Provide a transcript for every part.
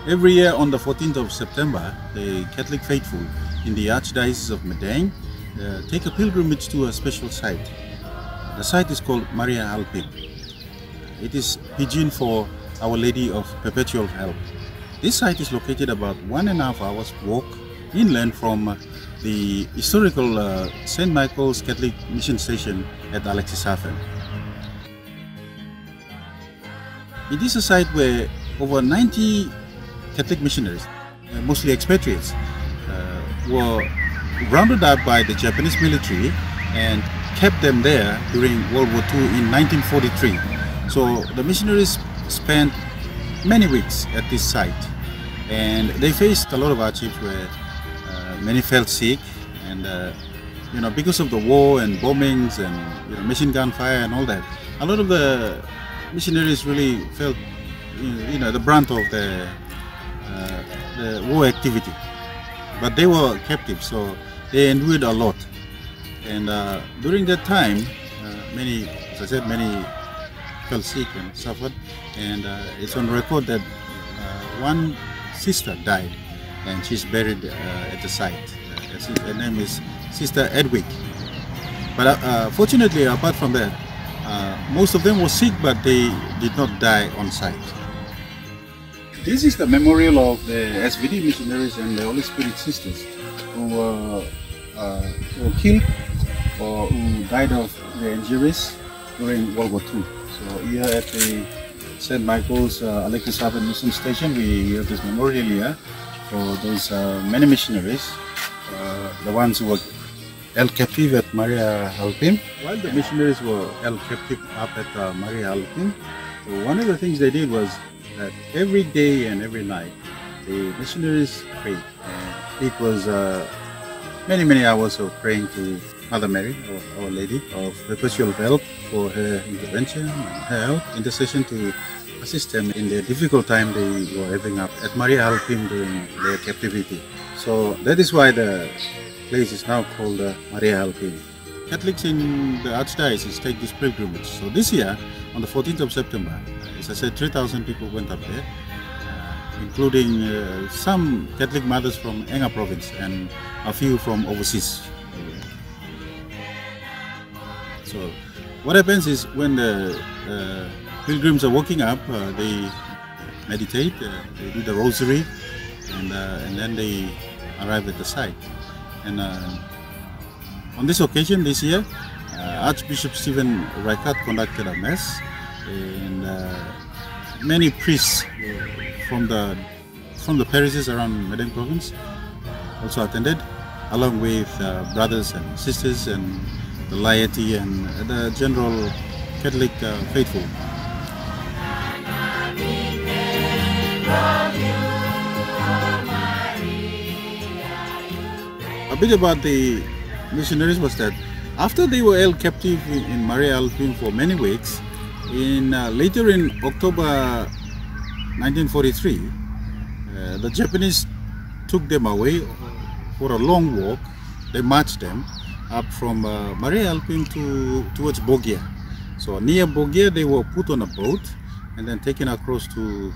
Every year on the 14th of September, the Catholic faithful in the Archdiocese of Madang take a pilgrimage to a special site. The site is called Maria Alpin. It is Pidgin for Our Lady of Perpetual Help. This site is located about 1.5 hours walk inland from the historical St. Michael's Catholic Mission Station at Alexishafen. It is a site where over 90 Catholic missionaries, mostly expatriates, were rounded up by the Japanese military and kept them there during World War II in 1943. So the missionaries spent many weeks at this site, and they faced a lot of hardships where many fell sick, and because of the war and bombings and machine gun fire and all that, a lot of the missionaries really felt the brunt of the war activity. But they were captive, so they endured a lot. And during that time, many fell sick and suffered. And it's on record that one sister died, and she's buried at the site. Her name is Sister Edwig. But fortunately, apart from that, most of them were sick, but they did not die on site. This is the memorial of the SVD missionaries and the Holy Spirit sisters who were killed or who died of their injuries during World War II. So here at the St. Michael's Alexishafen Mission Station, we have this memorial here for those many missionaries, the ones who were held captive at Maria Alpin. While the missionaries were held captive up at Maria Alpin, so one of the things they did was that every day and every night the missionaries prayed. It was many hours of praying to Mother Mary, or Our Lady of Perpetual Help, for her intervention and her help, intercession to assist them in the difficult time they were having up at Maria Alpin during their captivity. So that is why the place is now called Maria Alpin. Catholics in the Archdiocese take this pilgrimage. So this year, on the 14th of September, as I said, 3,000 people went up there, including some Catholic mothers from Enga province and a few from overseas. So what happens is when the pilgrims are walking up, they meditate, they do the rosary, and then they arrive at the site. And on this occasion this year, Archbishop Stephen Reichert conducted a mass, and many priests from the parishes around Madang province also attended, along with brothers and sisters and the laity and the general Catholic faithful. A bit about the missionaries was that after they were held captive in Maria Alpin for many weeks, later in October 1943, the Japanese took them away for a long walk. They marched them up from Maria Alpin towards Bogia. So near Bogia, they were put on a boat and then taken across to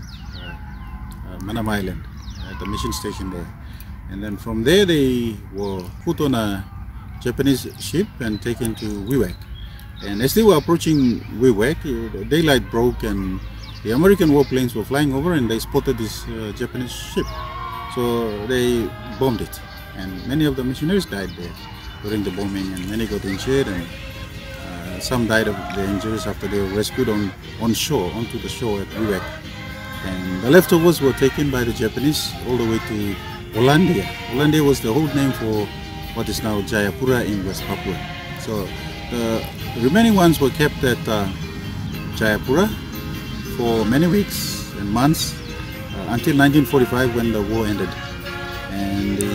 Manam Island at the mission station there. And then from there, they were put on a Japanese ship and taken to Wewak. And as they were approaching Wewak, the daylight broke and the American warplanes were flying over, and they spotted this Japanese ship. So they bombed it, and many of the missionaries died there during the bombing, and many got injured, and some died of their injuries after they were rescued onto the shore at Wewak. And the leftovers were taken by the Japanese all the way to Hollandia. Hollandia was the old name for what is now Jayapura in West Papua. So the remaining ones were kept at Jayapura for many weeks and months until 1945, when the war ended, and the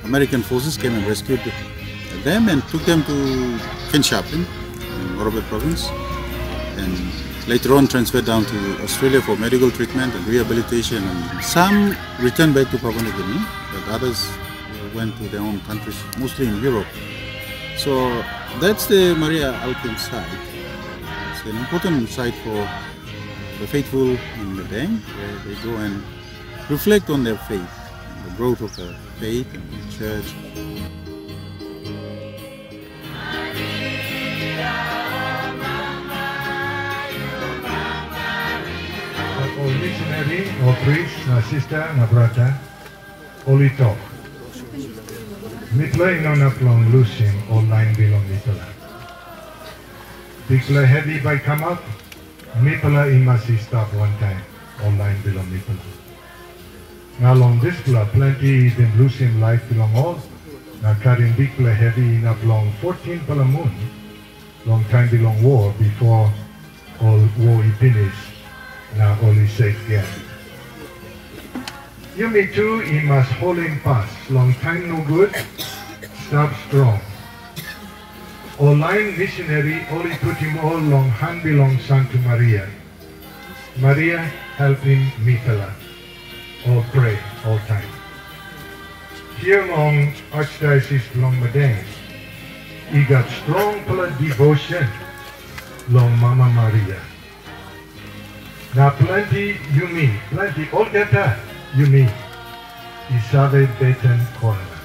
American forces came and rescued them and took them to Finschhafen in Morobet province, and later on transferred down to Australia for medical treatment and rehabilitation. And some returned back to Papua New Guinea, but others went to their own countries, mostly in Europe. So that's the Maria Alpin site. It's an important site for the faithful in Madang, where they go and reflect on their faith, the growth of the faith and the church. All missionary or priest, sister, brother, only talk. Mitla inon aplong lusim online bilong mitla. Tikla heavy by come up, mitla imasi stop one time online bilong mitla. Now long this pla plenty is in lusim life belong all. Now carrying big pla heavy in aplong 14 pala moon. Long time belong war before all war is finished. Now all is safe again. You me too, he must hold him fast. Long time no good, stop strong. Online missionary, only put him all long hand belong Santa Maria. Maria help him mitala. All pray, all time. Here long Archdiocese long Madang, he got strong devotion long Mama Maria. Now plenty you me, plenty all get that. You mean, Isabe Beten Corona.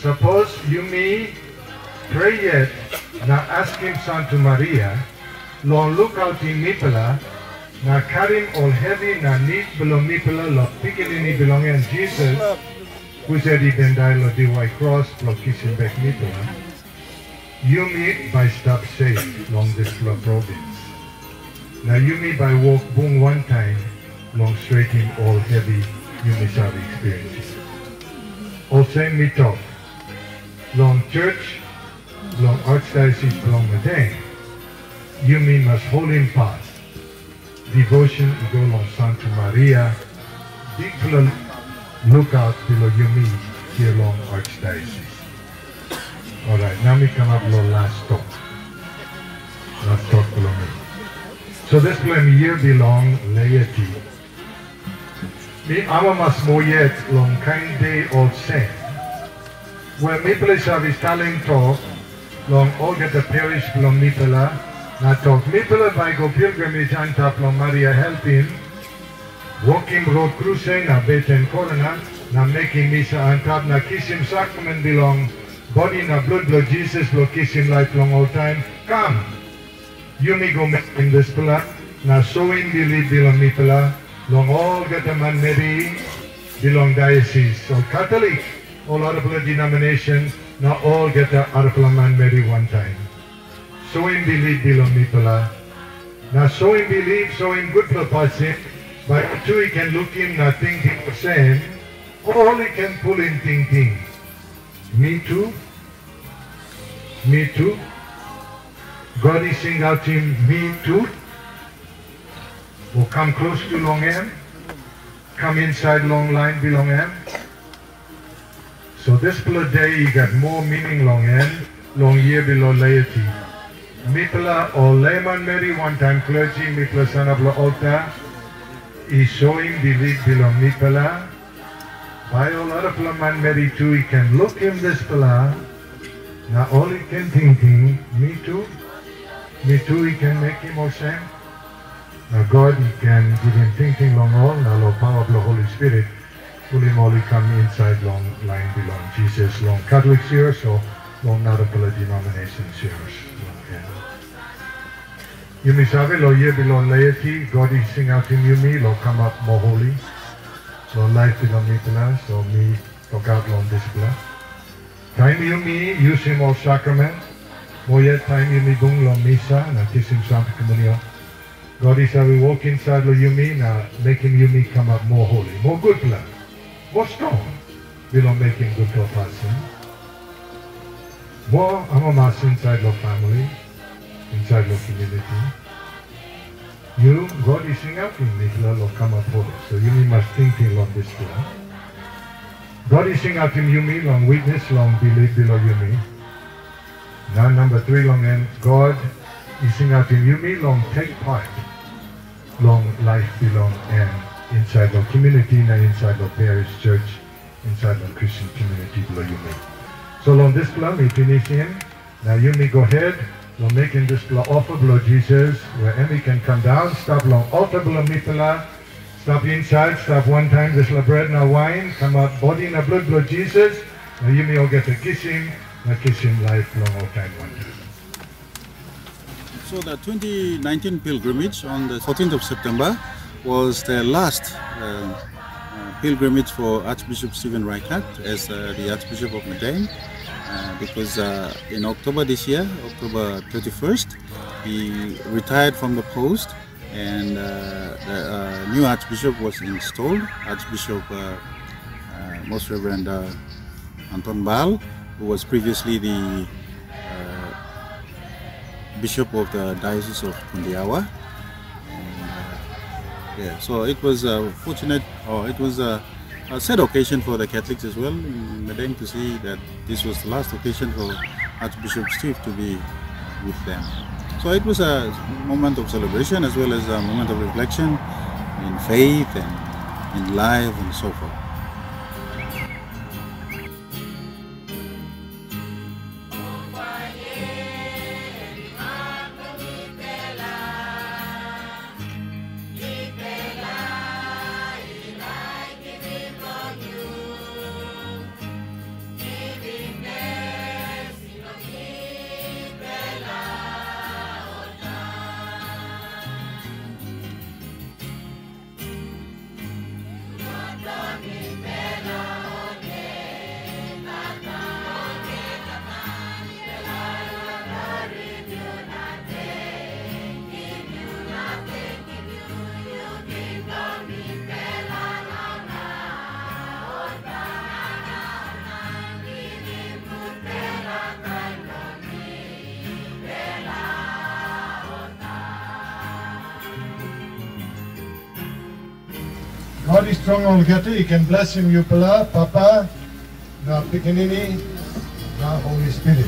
Suppose you me pray yet, now ask him Santa Maria, long look out in Mipala, now carry him all heavy, now need below Mipala, lo picking belong and Jesus, who said he then died lo the white cross, lo kissing back Mipala. You me by stop safe long this province. Now you me by walk boom one time, long straight in all heavy Umisabi experiences. All same me talk. Long church, long Archdiocese, long Madang, you me must hold him fast. Devotion, go long Santa Maria, big look out below you me here long Archdiocese. Alright, now me come up long last talk. Last talk below me. So this plan year belong laity. Me amamas moyet long kind day old saint. Where Mipala service talent talk, long all get the parish long Mipala, na talk Mipala by go pilgrimage on top long Maria help him, walking road cruising na beten corona, na making misa on top, na kiss him sacrament belong, body na blood Jesus, lo kiss him life long all time, come. You me go make in this pala, na sowing believe belong Mipala, long all get a man Mary, belong diocese, or Catholic, all other denomination, now all get a Arapala man Mary one time. Sowing believe belong Mipala. Now sowing believe, sowing good for passing, but two he can look him, now thinking the same, all he can pull in thinking. Me too, me too. God is sing out to him, me too. Or come close to long M, come inside long line belong M. So this day you got more meaning long M, long year below laity. Mipala or layman Mary one time clergy, Mipala son of the altar, is showing the lead below Mipala. By all other man Mary too, he can look him this pala. Now all he can thinking, me too, he can make him all same. Now God, he can give him thinking long all, now the power of the Holy Spirit, pull him all, he come inside long line belong Jesus, long Catholic here, so long not a denomination here. You may say, lo ye below laity, God is sing out in you me, lo come up more holy. So life below me pala, so me talk out long this pala. Time you me, use him all sacrament. More yet time you me bung long misa, na kiss him Santa Comunio. God is we walk inside lo you me, na make him you me come up more holy, more good pala, more strong. We don't make him good to a person. More amamas inside lo family, inside lo community. You, God is sing out in me, lo come up holy. So you must think long this plan. God is sing out in you me, long witness, long believe below you me. Now number 3 long end, God is sing out in you me, long take part. Long life belong and inside the community, and inside the parish church, inside the Christian community below you me. So long this plan, we finish in. Now you may go ahead, lo making this offer below Jesus, where Emmy can come down, stop long altar below Mipala, stop inside, stop one time, this la bread and wine, come out body and blood below Jesus, now you may all get to kiss him life long all time one time. So the 2019 pilgrimage on the 14th of September was the last pilgrimage for Archbishop Stephen Reichert as the Archbishop of Madang, because in October this year, October 31st, he retired from the post, and the new Archbishop was installed, Archbishop Most Reverend Anton Bal, who was previously the Bishop of the Diocese of Kundiawa. Yeah, so it was fortunate, or it was a sad occasion for the Catholics as well in Madang to see that this was the last occasion for Archbishop Steve to be with them. So it was a moment of celebration as well as a moment of reflection in faith and in life and so forth. God is strong on Gati, you can bless him, Yupala, Papa, the Picanini, the Holy Spirit.